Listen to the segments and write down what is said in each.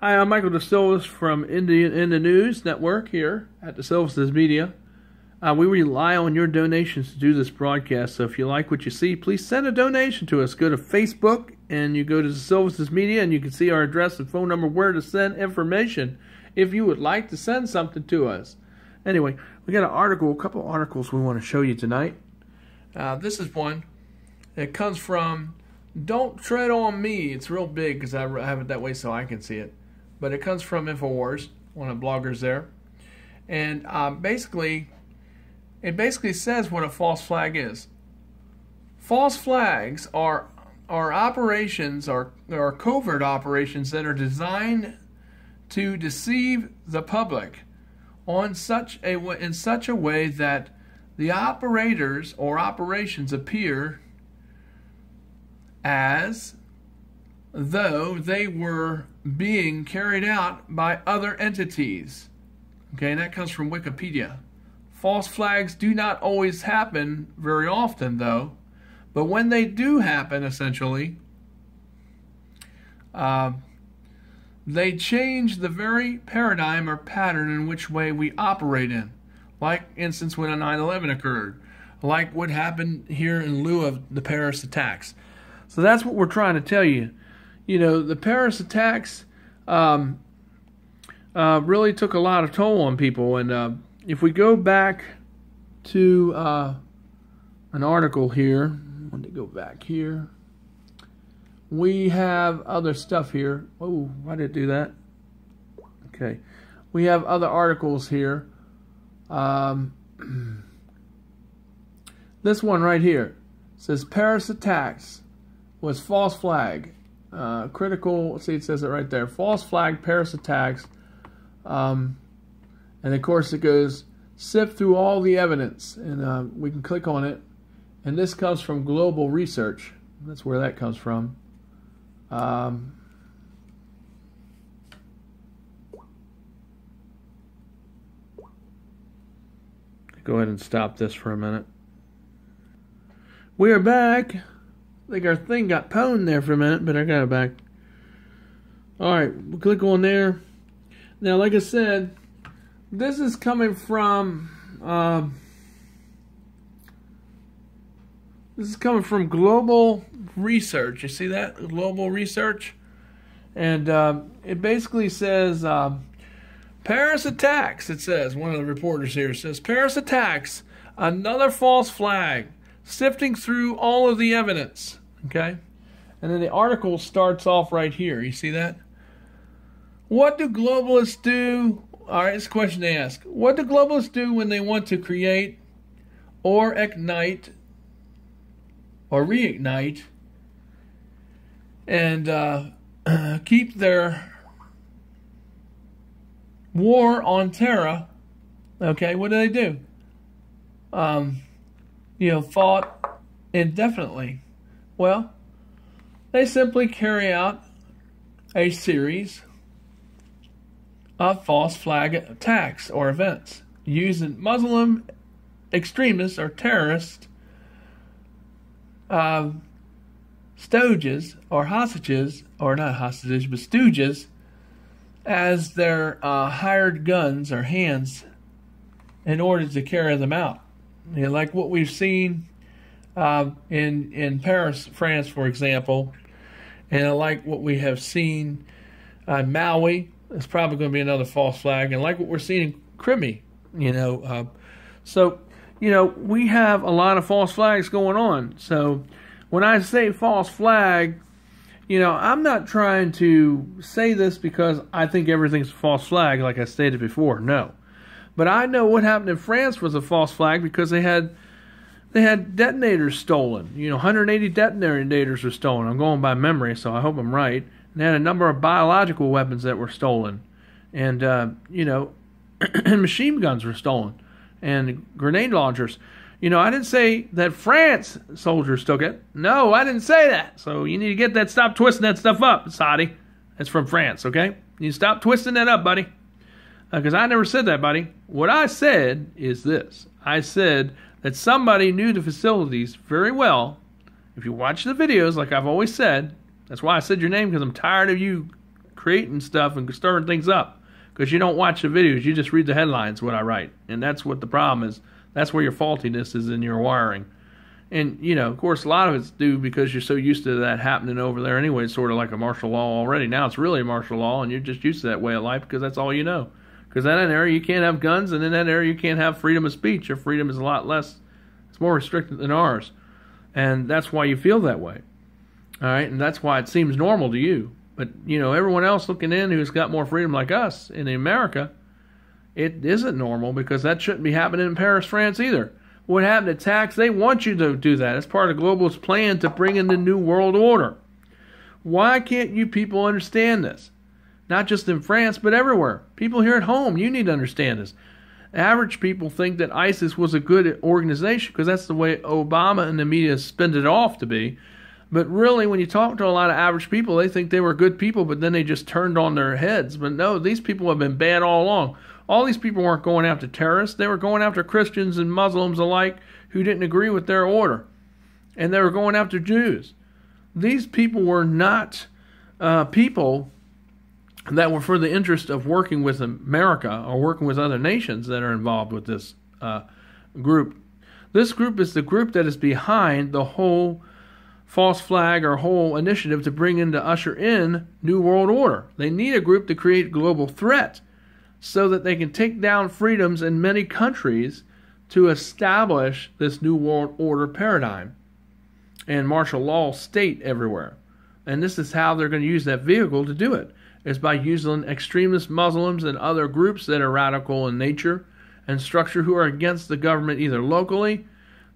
Hi, I'm Michael DeSilvis from In the News Network here at DeSilvis Media. We rely on your donations to do this broadcast, so if you like what you see, please send a donation to us. Go to Facebook and you go to DeSilvis Media and you can see our address and phone number where to send information if you would like to send something to us. Anyway, we got a couple articles we want to show you tonight. This is one that comes from Don't Tread on Me. It's real big because I have it that way so I can see it. But it comes from InfoWars, one of the bloggers there. And it basically says what a false flag is. False flags are operations, are covert operations that are designed to deceive the public in such a way that the operators or operations appear as though they were being carried out by other entities. Okay, and that comes from Wikipedia. False flags do not always happen very often, though, but when they do happen, essentially, they change the very paradigm or pattern in which way we operate in. Like, instance, when a 9/11 occurred, like what happened here in lieu of the Paris attacks. So that's what we're trying to tell you. You know, the Paris attacks really took a lot of toll on people. And if we go back to an article here, I want to go back here. We have other stuff here. Oh, why did it do that? Okay. We have other articles here. This one right here says Paris attacks was false flag. Critical, let's see, it says it right there. False flag, Paris attacks. And of course it goes, sift through all the evidence. And we can click on it. And this comes from Global Research. That's where that comes from. Go ahead and stop this for a minute. We are back. I think our thing got pwned there for a minute, but I got it back. Alright, we'll click on there. Now, like I said, this is coming from Global Research. You see that? Global Research. And it basically says Paris attacks. It says, one of the reporters here says, Paris attacks, another false flag, sifting through all of the evidence. Okay? And then the article starts off right here. You see that? What do globalists do? All right, it's a question to ask. What do globalists do when they want to create or ignite or reignite and keep their war on terror? Okay, what do? Fought indefinitely. Well, they simply carry out a series of false flag attacks or events using Muslim extremists or terrorists, stooges or hostages, or not hostages, but stooges, as their hired guns or hands in order to carry them out. You know, like what we've seen in Paris, France, for example, and like what we have seen in Maui. It's probably going to be another false flag, and like what we're seeing in Crimea, so we have a lot of false flags going on. So when I say false flag, I'm not trying to say this because I think everything's a false flag, like I stated before. No, but I know what happened in France was a false flag because they had detonators stolen. 180 detonators were stolen. I'm going by memory, so I hope I'm right. And they had a number of biological weapons that were stolen. And, machine guns were stolen. And grenade launchers. I didn't say that France soldiers took it. No, I didn't say that. So you need to stop twisting that stuff up, Saudi. That's from France, okay? You stop twisting that up, buddy. Because I never said that, buddy. What I said is this. I said that somebody knew the facilities very well. If you watch the videos, like I've always said, that's why I said your name, because I'm tired of you creating stuff and stirring things up because you don't watch the videos. You just read the headlines, what I write. And that's what the problem is. That's where your faultiness is in your wiring. And, you know, of course, a lot of it's due because you're so used to that happening over there anyway. It's sort of like a martial law already. Now it's really a martial law, and you're just used to that way of life because that's all you know. Because in that area, you can't have guns, and in that area, you can't have freedom of speech. Your freedom is a lot less. It's more restricted than ours. And that's why you feel that way. All right? And that's why it seems normal to you. But, you know, everyone else looking in who's got more freedom like us in America, it isn't normal because that shouldn't be happening in Paris, France either. What happened to tax? They want you to do that. It's part of the globalist plan to bring in the new world order. Why can't you people understand this? Not just in France, but everywhere. People here at home, you need to understand this. Average people think that ISIS was a good organization because that's the way Obama and the media spin it off to be. But really, when you talk to a lot of average people, they think they were good people, but then they just turned on their heads. But no, these people have been bad all along. All these people weren't going after terrorists. They were going after Christians and Muslims alike who didn't agree with their order. And they were going after Jews. These people were not people that were for the interest of working with America or working with other nations that are involved with this group. This group is the group that is behind the whole false flag or whole initiative to bring in, to usher in New World Order. They need a group to create global threat so that they can take down freedoms in many countries to establish this New World Order paradigm and martial law state everywhere. And this is how they're going to use that vehicle to do it, is by using extremist Muslims and other groups that are radical in nature and structure who are against the government either locally,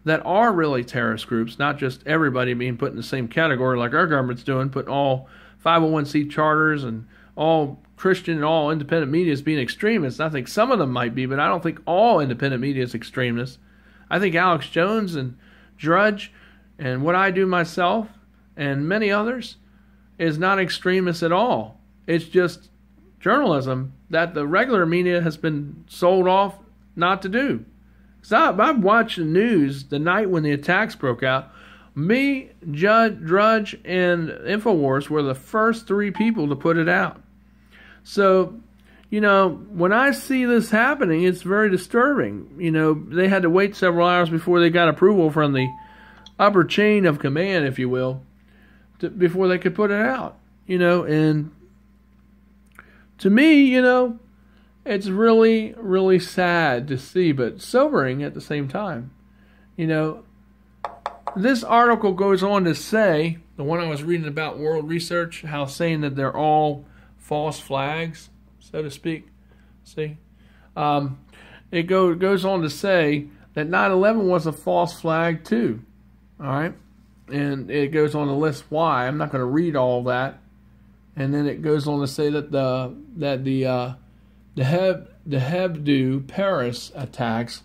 that are really terrorist groups, not just everybody being put in the same category like our government's doing, putting all 501c charters and all Christian and all independent media as being extremists. I think some of them might be, but I don't think all independent media is extremists. I think Alex Jones and Drudge and what I do myself and many others is not extremist at all. It's just journalism that the regular media has been sold off not to do. So I've watched the news the night when the attacks broke out. Me, Drudge, and InfoWars were the first three people to put it out. So, you know, when I see this happening, it's very disturbing. You know, they had to wait several hours before they got approval from the upper chain of command, if you will, before they could put it out. You know, and to me, you know, it's really, really sad to see, but sobering at the same time. You know, this article goes on to say, the one I was reading about World Research, how saying that they're all false flags, so to speak. See? It goes on to say that 9/11 was a false flag too. All right? And it goes on to list why. I'm not going to read all that. And then it goes on to say that the Hebdo Paris attacks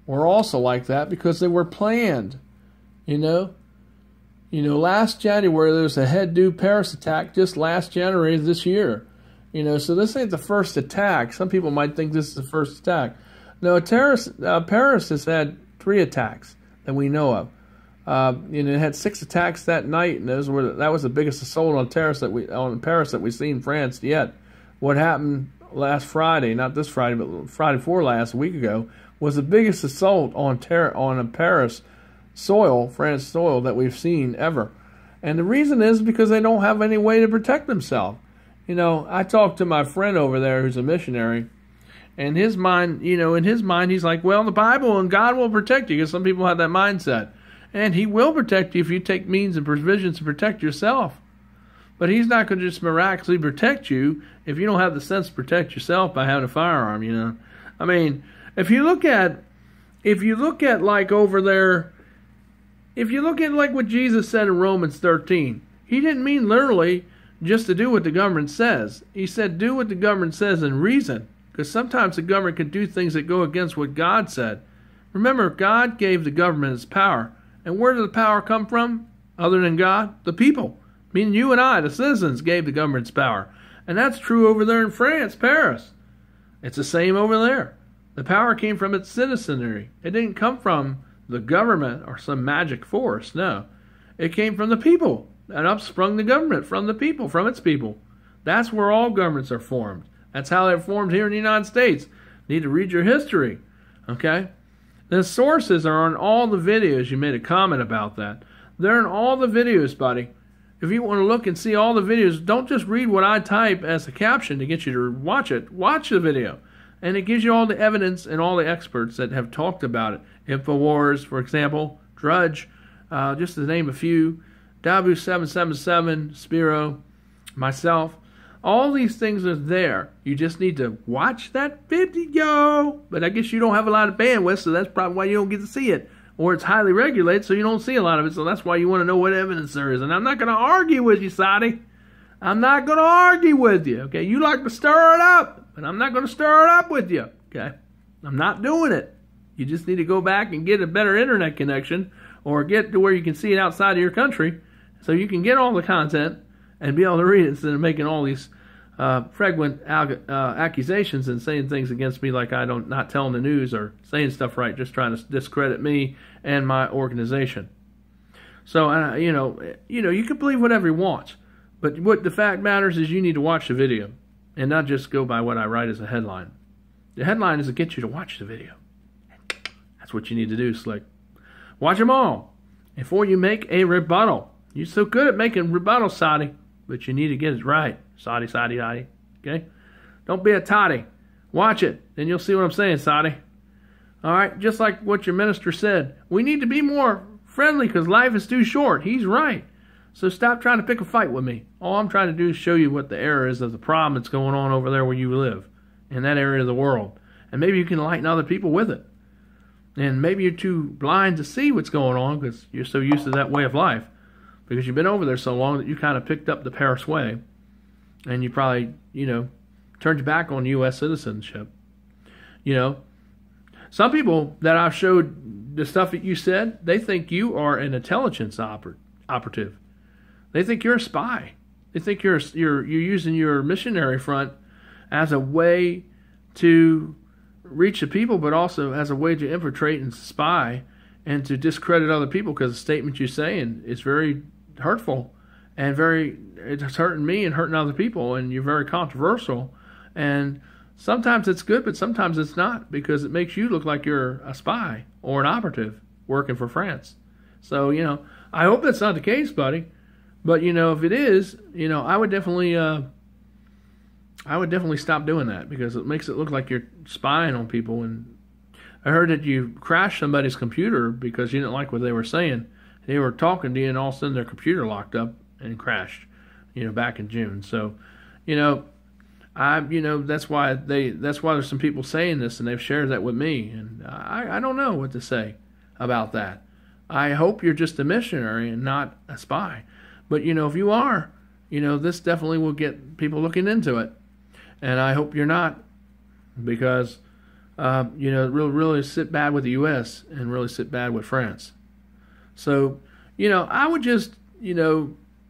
were also like that because they were planned. You know, last January there was a Hebdo Paris attack just last January of this year. You know, so this ain't the first attack. Some people might think this is the first attack. No, Paris has had 3 attacks that we know of. You know, it had 6 attacks that night, and that was the biggest assault on Paris that we've seen in France yet. What happened last Friday, not this Friday, but Friday before last, a week ago, was the biggest assault on Paris soil, France soil, that we've seen ever. And the reason is because they don't have any way to protect themselves. You know, I talked to my friend over there who's a missionary, and his mind, you know, in his mind, he's like, well, the Bible and God will protect you, because some people have that mindset. And he will protect you if you take means and provisions to protect yourself. But he's not going to just miraculously protect you if you don't have the sense to protect yourself by having a firearm, you know. I mean, if you look at like over there, if you look at like what Jesus said in Romans 13, he didn't mean literally just to do what the government says. He said do what the government says and reason, because sometimes the government can do things that go against what God said. Remember, God gave the government its power. And where did the power come from, other than God? The people. Meaning you and I, the citizens, gave the government's power. And that's true over there in France, Paris. It's the same over there. The power came from its citizenry. It didn't come from the government or some magic force, no. It came from the people. And up sprung the government from the people, from its people. That's where all governments are formed. That's how they're formed here in the United States. You need to read your history, okay? The sources are on all the videos. You made a comment about that. They're in all the videos, buddy. If you want to look and see all the videos, don't just read what I type as a caption to get you to watch it. Watch the video. And it gives you all the evidence and all the experts that have talked about it. InfoWars, for example, Drudge, just to name a few, W777, Spiro, myself. All these things are there. You just need to watch that video. But I guess you don't have a lot of bandwidth, so that's probably why you don't get to see it. Or it's highly regulated, so you don't see a lot of it. So that's why you want to know what evidence there is. And I'm not going to argue with you, Saudi. I'm not going to argue with you, okay? You like to stir it up, but I'm not going to stir it up with you, okay? I'm not doing it. You just need to go back and get a better internet connection or get to where you can see it outside of your country so you can get all the content and be able to read it instead of making all these fragrant accusations and saying things against me like I don't not telling the news or saying stuff right, just trying to discredit me and my organization. So you can believe whatever you want, but what the fact matters is you need to watch the video and not just go by what I write as a headline. The headline is to get you to watch the video. That's what you need to do, Slick. Watch them all before you make a rebuttal. You're so good at making rebuttals, Saudi, but you need to get it right. Saudi, okay? Don't be a toddy. Watch it, and you'll see what I'm saying, Saudi. All right, just like what your minister said. We need to be more friendly because life is too short. He's right. So stop trying to pick a fight with me. All I'm trying to do is show you what the error is of the problem that's going on over there where you live, in that area of the world. And maybe you can enlighten other people with it. And maybe you're too blind to see what's going on because you're so used to that way of life. Because you've been over there so long that you kind of picked up the Paris way. And you probably, turned your back on U.S. citizenship. Some people that I've showed the stuff that you said, they think you are an intelligence operative. They think you're a spy. They think you're using your missionary front as a way to reach the people, but also as a way to infiltrate and spy and to discredit other people because the statement you're saying is very hurtful and it's hurting me and hurting other people, and you're very controversial. And sometimes it's good, but sometimes it's not because it makes you look like you're a spy or an operative working for France. So, I hope that's not the case, buddy. But, if it is, I would definitely stop doing that because it makes it look like you're spying on people. And I heard that you crashed somebody's computer because you didn't like what they were saying. They were talking to you, and all of a sudden their computer locked up and crashed, back in June. So, that's why there's some people saying this, and they've shared that with me, and I don't know what to say about that. I hope you're just a missionary and not a spy. But, if you are, this definitely will get people looking into it. And I hope you're not, because, it really sit bad with the U.S. and really sit bad with France. So, I would just,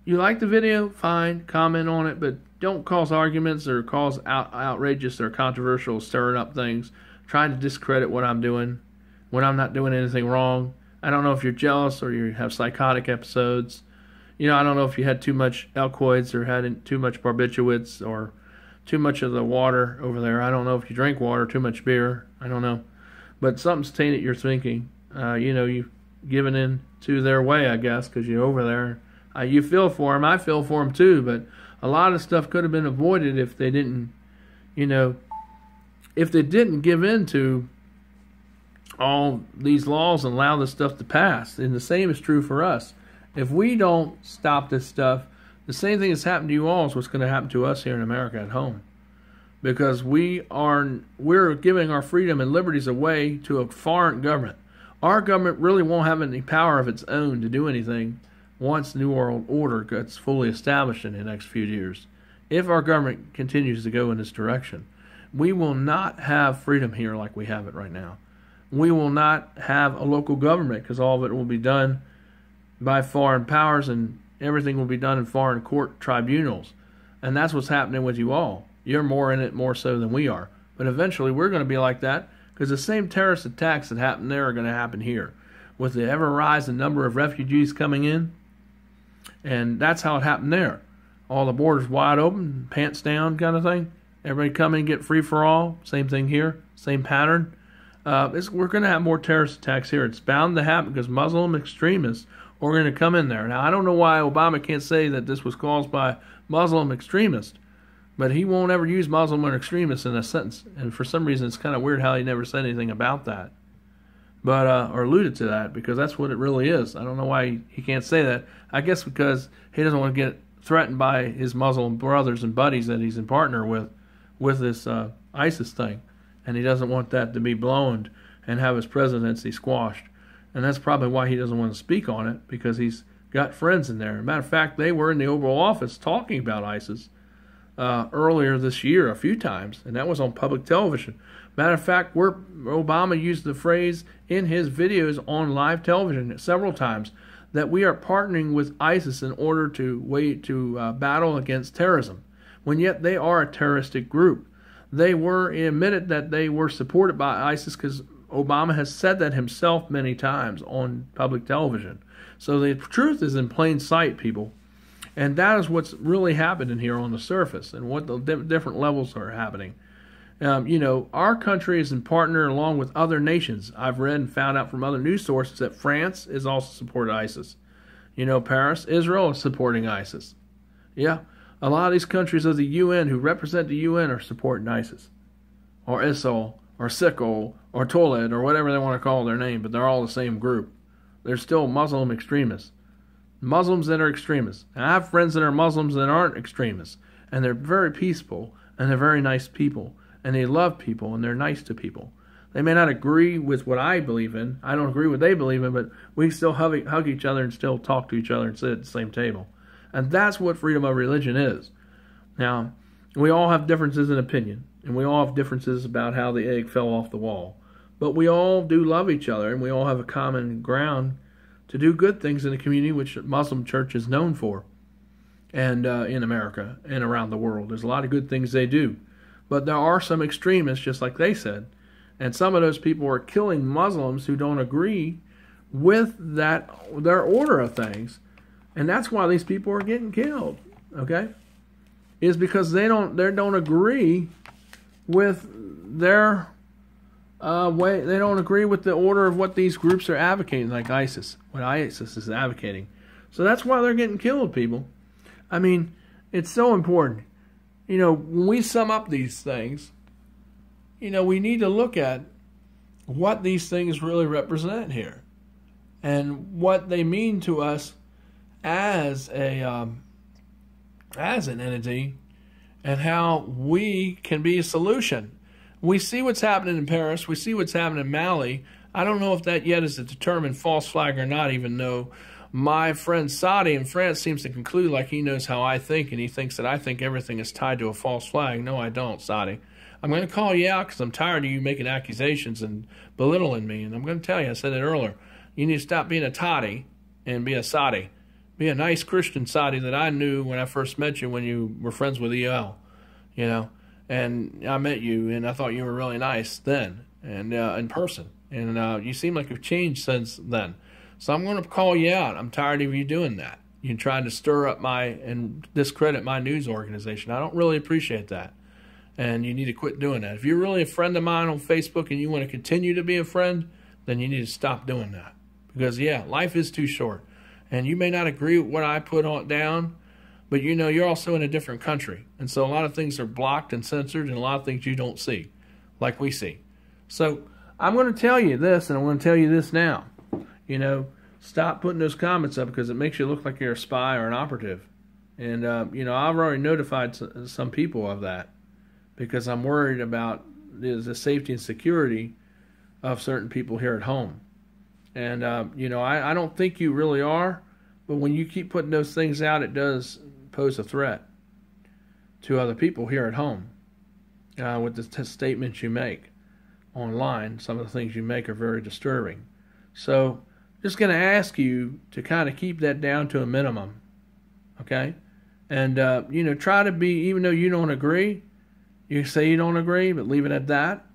you like the video, fine, comment on it, but don't cause arguments or cause outrageous or controversial stirring up things, trying to discredit what I'm doing when I'm not doing anything wrong. I don't know if you're jealous or you have psychotic episodes. I don't know if you had too much Alcoids or had too much barbiturates or too much of the water over there. I don't know if you drink water, too much beer. I don't know. But something's tainted your thinking. You've given in to their way, I guess, because you're over there. You feel for them. I feel for them too. But a lot of stuff could have been avoided if they didn't, if they didn't give in to all these laws and allow this stuff to pass. And the same is true for us. If we don't stop this stuff, the same thing that's happened to you all is what's going to happen to us here in America at home. Because we're giving our freedom and liberties away to a foreign government. Our government really won't have any power of its own to do anything once New World Order gets fully established in the next few years. If our government continues to go in this direction, we will not have freedom here like we have it right now. We will not have a local government because all of it will be done by foreign powers and everything will be done in foreign court tribunals. And that's what's happening with you all. You're more in it more so than we are. But eventually we're going to be like that because the same terrorist attacks that happened there are going to happen here. With the ever-rising number of refugees coming in, and that's how it happened there. all the borders wide open, pants down kind of thing. Everybody come in, get free for all. Same thing here, same pattern. We're going to have more terrorist attacks here. It's bound to happen because Muslim extremists are going to come in there. Now, I don't know why Obama can't say that this was caused by Muslim extremists, but he won't ever use Muslim or extremists in a sentence. And for some reason, it's kind of weird how he never said anything about that, but or alluded to that, because that's what it really is. I don't know why he can't say that. I guess because he doesn't want to get threatened by his Muslim brothers and buddies that he's in partner with this ISIS thing. And he doesn't want that to be blown and have his presidency squashed. And that's probably why he doesn't want to speak on it, because he's got friends in there. Matter of fact, they were in the Oval Office talking about ISIS earlier this year a few times, and that was on public television. Matter of fact, Obama used the phrase in his videos on live television several times that we are partnering with ISIS in order to battle against terrorism, when yet they are a terroristic group. They were admitted that they were supported by ISIS because Obama has said that himself many times on public television. So the truth is in plain sight, people. And that is what's really happening here on the surface, and what the different levels are happening. Our country is in partner along with other nations. I've read and found out from other news sources that France is also supporting ISIS. Paris, Israel is supporting ISIS. Yeah. A lot of these countries of the UN who represent the UN are supporting ISIS, or ISIL, or SIKL, or Toled, or whatever they want to call their name, but they're all the same group. They're still Muslim extremists. Muslims that are extremists. And I have friends that are Muslims that aren't extremists, and they're very peaceful, and they're very nice people, and they love people, and they're nice to people. They may not agree with what I believe in. I don't agree with what they believe in, but we can still hug each other and still talk to each other and sit at the same table. And that's what freedom of religion is. Now, we all have differences in opinion, and we all have differences about how the egg fell off the wall. But we all do love each other, and we all have a common ground to do good things in the community, which the Muslim church is known for, and in America and around the world. There's a lot of good things they do. But there are some extremists, just like they said, and some of those people are killing Muslims who don't agree with their order of things. And that's why these people are getting killed, okay? Is because they don't agree with their way. They don't agree with the order of what these groups are advocating, like ISIS, what ISIS is advocating. So that's why they're getting killed, people. I mean, it's so important. When we sum up these things, we need to look at what these things really represent here, and what they mean to us as an entity, and how we can be a solution. We see what's happening in Paris. We see what's happening in Mali. I don't know if that yet is a determined false flag or not, even though my friend Saudi in France seems to conclude like he knows how I think, and he thinks that I think everything is tied to a false flag. No, I don't, Saudi. I'm going to call you out because I'm tired of you making accusations and belittling me. And I'm going to tell you, I said it earlier, you need to stop being a toddy and be a Saudi. Be a nice Christian Saudi that I knew when I first met you, when you were friends with EL, and I met you, and I thought you were really nice then, and in person, and you seem like you've changed since then. So I'm going to call you out. I'm tired of you doing that. You're trying to stir up and discredit my news organization. I don't really appreciate that, and you need to quit doing that. If you're really a friend of mine on Facebook and you want to continue to be a friend, then you need to stop doing that, because life is too short. And you may not agree with what I put down, but you're also in a different country. And so a lot of things are blocked and censored, and a lot of things you don't see, like we see. So I'm going to tell you this, and I'm going to tell you this now. Stop putting those comments up, because it makes you look like you're a spy or an operative. And, I've already notified some people of that, because I'm worried about the safety and security of certain people here at home. And, I don't think you really are, but when you keep putting those things out, it does pose a threat to other people here at home with the statements you make online. Some of the things you make are very disturbing. So just going to ask you to kind of keep that down to a minimum, okay? And, try to be, even though you don't agree, you say you don't agree, but leave it at that.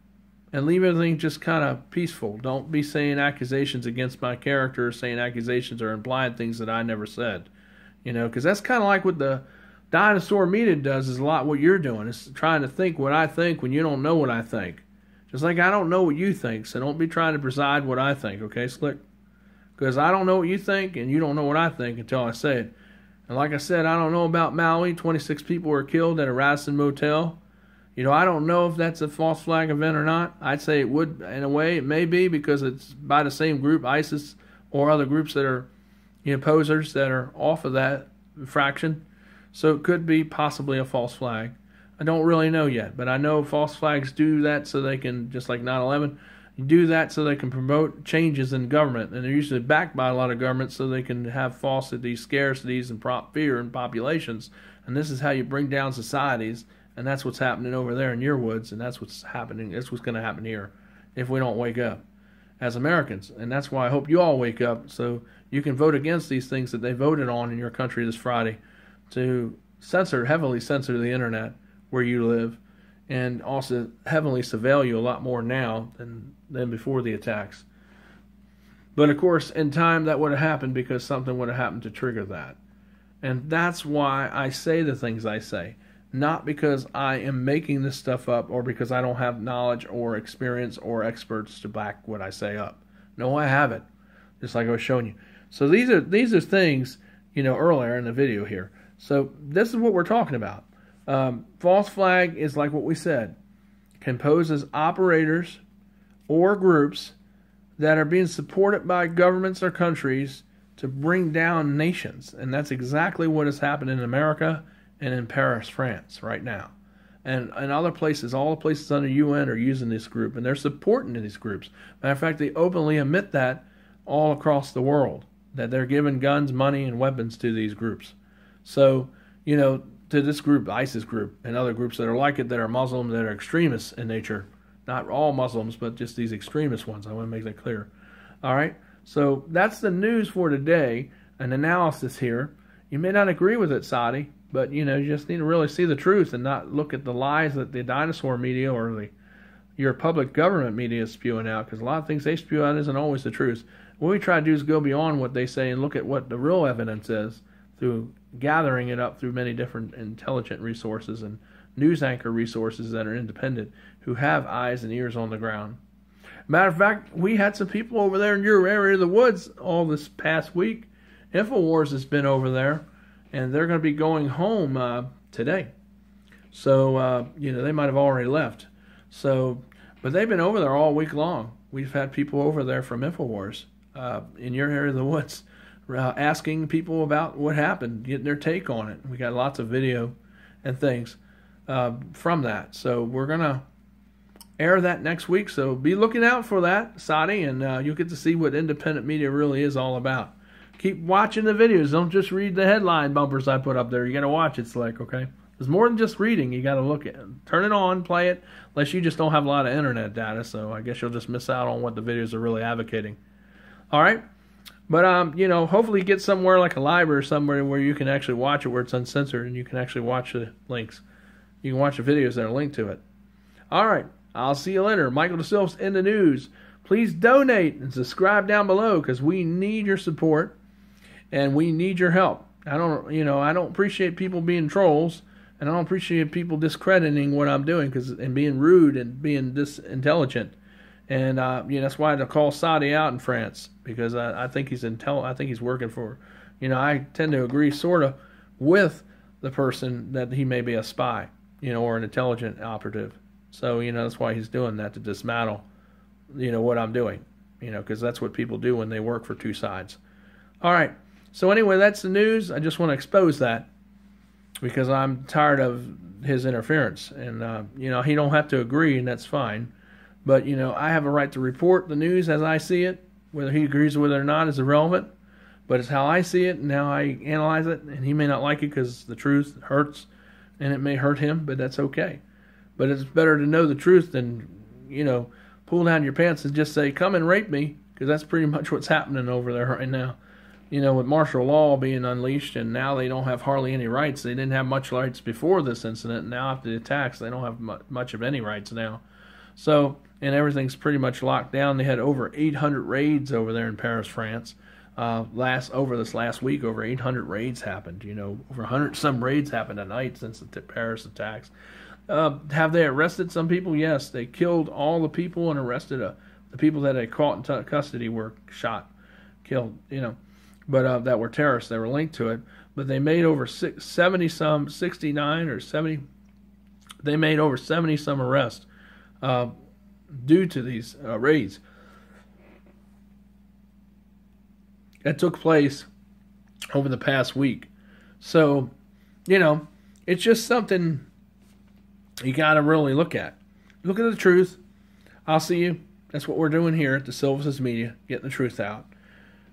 And leave everything just kind of peaceful. Don't be saying accusations against my character, saying accusations or implying things that I never said. Because that's kind of like with the dinosaur media does is a lot what you're doing. It's trying to think what I think when you don't know what I think. Just like I don't know what you think, so don't be trying to preside what I think, okay, Slick? Because I don't know what you think, and you don't know what I think until I say it. And like I said, I don't know about Maui. 26 people were killed at a Radisson motel. You know, I don't know if that's a false flag event or not. I'd say it would, in a way, it may be because it's by the same group, ISIS, or other groups that are, posers that are off of that fraction. So it could be possibly a false flag. I don't really know yet, but I know false flags do that so they can, just like 9/11, do that so they can promote changes in government. And they're usually backed by a lot of governments so they can have falsities, scarcities, and prop fear in populations. And this is how you bring down societies. And that's what's happening over there in your woods, and that's what's happening. That's what's going to happen here if we don't wake up as Americans. And that's why I hope you all wake up so you can vote against these things that they voted on in your country this Friday to heavily censor the internet where you live, and also heavily surveil you a lot more now than before the attacks. But of course, in time that would have happened because something would have happened to trigger that. And that's why I say the things I say. Not because I am making this stuff up or because I don't have knowledge or experience or experts to back what I say up. No, I have it, just like I was showing you. So these are things, earlier in the video here. So this is what we're talking about. False flag is like what we said, composed as operators or groups that are being supported by governments or countries to bring down nations. And that's exactly what has happened in America and in Paris, France, right now. And other places, all the places under UN are using this group, and they're supporting these groups. Matter of fact, they openly admit that all across the world, that they're giving guns, money, and weapons to these groups. So, to this group, ISIS group, and other groups that are like it, that are Muslim, that are extremists in nature. Not all Muslims, but just these extremist ones. I want to make that clear. All right? So that's the news for today, an analysis here. You may not agree with it, Saudi, but, you just need to really see the truth and not look at the lies that the dinosaur media or your public government media is spewing out, because a lot of things they spew out isn't always the truth. What we try to do is go beyond what they say and look at what the real evidence is through gathering it up through many different intelligent resources and news anchor resources that are independent who have eyes and ears on the ground. Matter of fact, we had some people over there in your area of the woods all this past week. InfoWars has been over there, and they're going to be going home today. So, they might have already left. So, but they've been over there all week long. We've had people over there from InfoWars in your area of the woods asking people about what happened, getting their take on it. We got lots of video and things from that. So we're going to air that next week. So be looking out for that, Saudi, and you'll get to see what independent media really is all about. Keep watching the videos. Don't just read the headline bumpers I put up there. You got to watch it, Slick, okay? There's more than just reading. You got to look at it. Turn it on, play it, unless you just don't have a lot of internet data. So I guess you'll just miss out on what the videos are really advocating. All right? But, hopefully get somewhere like a library or somewhere where you can actually watch it where it's uncensored and you can actually watch the links. You can watch the videos that are linked to it. All right. I'll see you later. Michael DeSilvis in the news. Please donate and subscribe down below because we need your support and we need your help. I don't appreciate people being trolls, and I don't appreciate people discrediting what I'm doing and being rude and being disintelligent. And that's why I call Saudi out in France, because I think he's I think he's working for. I tend to agree sort of with the person that he may be a spy, or an intelligent operative. So that's why he's doing that, to dismantle, what I'm doing, because that's what people do when they work for two sides. All right. So anyway, that's the news. I just want to expose that because I'm tired of his interference, and he don't have to agree, and that's fine. But, I have a right to report the news as I see it. Whether he agrees with it or not is irrelevant. But it's how I see it and how I analyze it. And he may not like it because the truth hurts. And it may hurt him, but that's okay. But it's better to know the truth than, pull down your pants and just say, come and rape me. Because that's pretty much what's happening over there right now. With martial law being unleashed, and now they don't have hardly any rights. They didn't have much rights before this incident. And now after the attacks, they don't have much of any rights now. So, and everything's pretty much locked down. They had over 800 raids over there in Paris, France. over this last week, over 800 raids happened. Over 100 some raids happened a night since the Paris attacks. Have they arrested some people? Yes, they killed all the people and arrested the people that they caught in custody were shot, killed. But that were terrorists. They were linked to it. But they made over 69 or 70. They made over 70 some arrests due to these raids that took place over the past week. So, it's just something you got to really look at. Look at the truth. I'll see you. That's what we're doing here at DeSilvis Media, getting the truth out.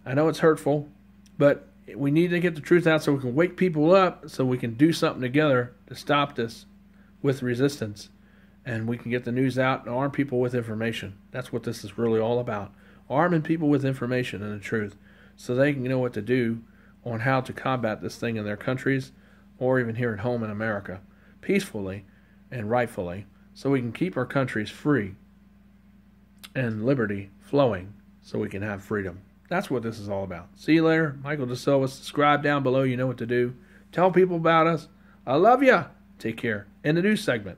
I know it's hurtful, but we need to get the truth out so we can wake people up, so we can do something together to stop this with resistance. And we can get the news out and arm people with information. That's what this is really all about. Arming people with information and the truth so they can know what to do on how to combat this thing in their countries or even here at home in America peacefully and rightfully, so we can keep our countries free and liberty flowing so we can have freedom. That's what this is all about. See you later. Michael DeSilvis. Subscribe down below. You know what to do. Tell people about us. I love ya. Take care. In the news segment.